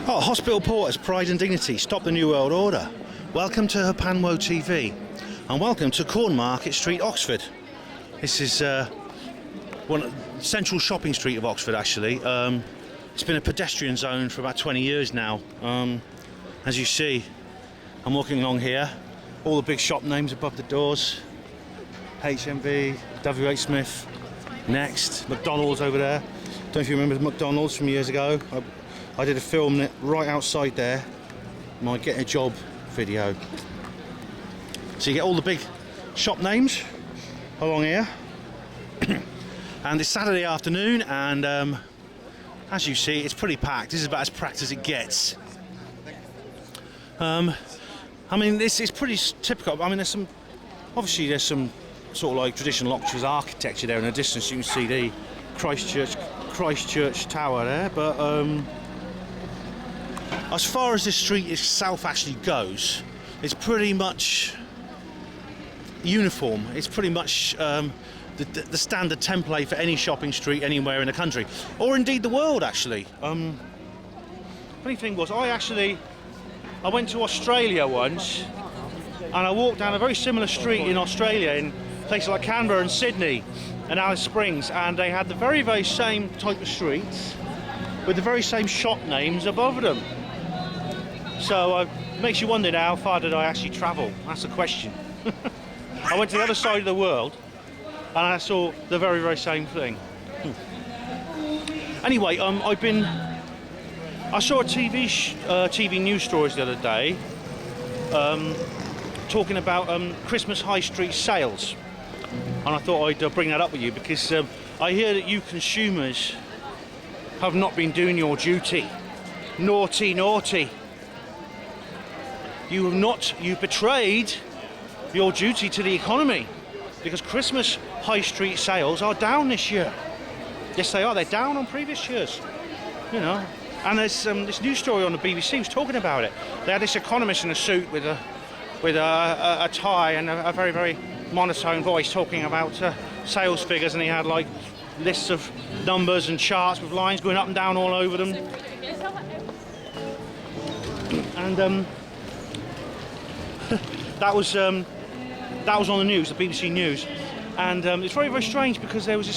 Oh, Hospital Porters, Pride and Dignity, Stop the New World Order. Welcome to Hapanwo TV, and welcome to Cornmarket Street, Oxford. This is central shopping street of Oxford, actually. It's been a pedestrian zone for about 20 years now. As you see, I'm walking along here. All the big shop names above the doors. HMV, WH Smith, Next, McDonald's over there. Don't know if you remember McDonald's from years ago. I did a film right outside there, my Get a Job video. So you get all the big shop names along here. And it's Saturday afternoon, and as you see, it's pretty packed. This is about as packed as it gets. I mean, this is pretty typical. I mean, there's some sort of like traditional Oxford architecture there in the distance. You can see the Christchurch Tower there, but as far as this street itself actually goes, it's pretty much uniform. It's pretty much the standard template for any shopping street anywhere in the country, or indeed the world, actually. Funny thing was, I went to Australia once, and I walked down a very similar street in Australia, in places like Canberra and Sydney and Alice Springs, and they had the very, very same type of streets with the very same shop names above them. So it makes you wonder, now, how far did I actually travel? That's the question. I went to the other side of the world and I saw the very, very same thing. Anyway, I saw a TV news stories the other day talking about Christmas high street sales, and I thought I'd bring that up with you because I hear that you consumers have not been doing your duty. Naughty, naughty. You betrayed your duty to the economy, because Christmas high street sales are down this year. Yes, they are. They're down on previous years. You know. And there's this news story on the BBC was talking about it. They had this economist in a suit with a tie and a very, very monotone voice talking about sales figures, and he had like lists of numbers and charts with lines going up and down all over them. And that was on the news, the BBC News, and it's very, very strange because there was this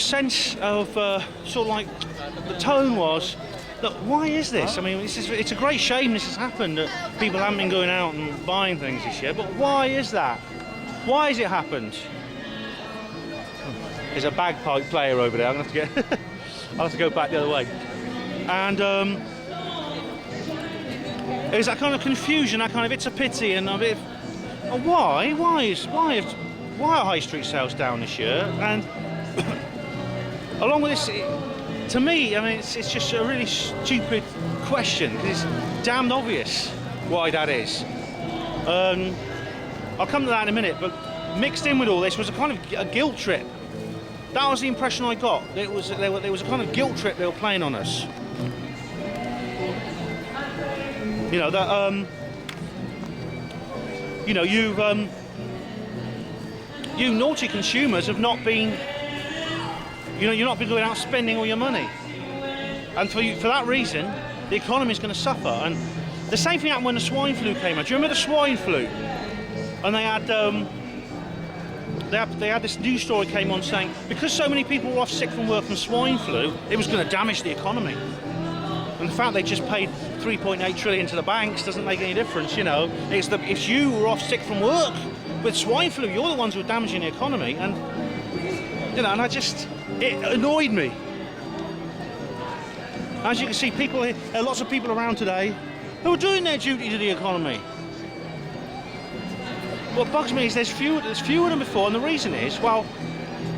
sense of sort of like the tone was that why is this? I mean, it's a great shame this has happened, that people haven't been going out and buying things this year, but why is that? Why has it happened? There's a bagpipe player over there. I'll have to go back the other way. And there's that kind of confusion, that kind of it's a pity, and a bit of, why are high street sales down this year? And along with this, to me, I mean, it's just a really stupid question, because it's damned obvious why that is. I'll come to that in a minute, but mixed in with all this was a kind of a guilt trip. That was the impression I got. There was a kind of guilt trip they were playing on us. You know that you know, you naughty consumers have not been. You know, you're not been going out spending all your money, and for that reason, the economy is going to suffer. And the same thing happened when the swine flu came out. Do you remember the swine flu? And they had this news story came on saying because so many people were off sick from work from swine flu, it was going to damage the economy. And the fact they just paid 3.8 trillion to the banks doesn't make any difference. You know, if you were off sick from work with swine flu, you're the ones who are damaging the economy. And you know, and it annoyed me. As you can see, there are lots of people around today who are doing their duty to the economy. What bugs me is there's fewer than before, and the reason is, well,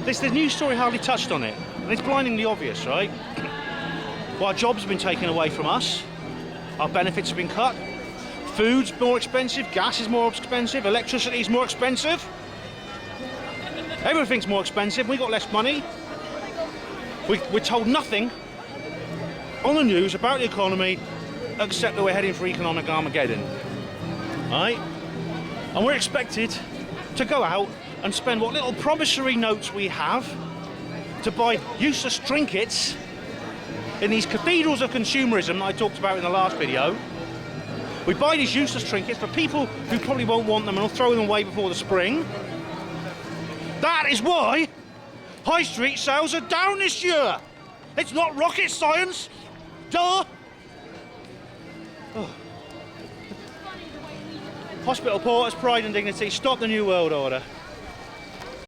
the news story hardly touched on it, and it's blindingly obvious, right? Well, our jobs have been taken away from us, our benefits have been cut, food's more expensive, gas is more expensive, electricity is more expensive, everything's more expensive, we got less money. We're told nothing on the news about the economy except that we're heading for economic Armageddon. Right? And we're expected to go out and spend what little promissory notes we have to buy useless trinkets in these cathedrals of consumerism that I talked about in the last video. We buy these useless trinkets for people who probably won't want them and will throw them away before the spring. That is why high street sales are down this year. It's not rocket science. Duh. Hospital porters, pride and dignity, stop the New World Order.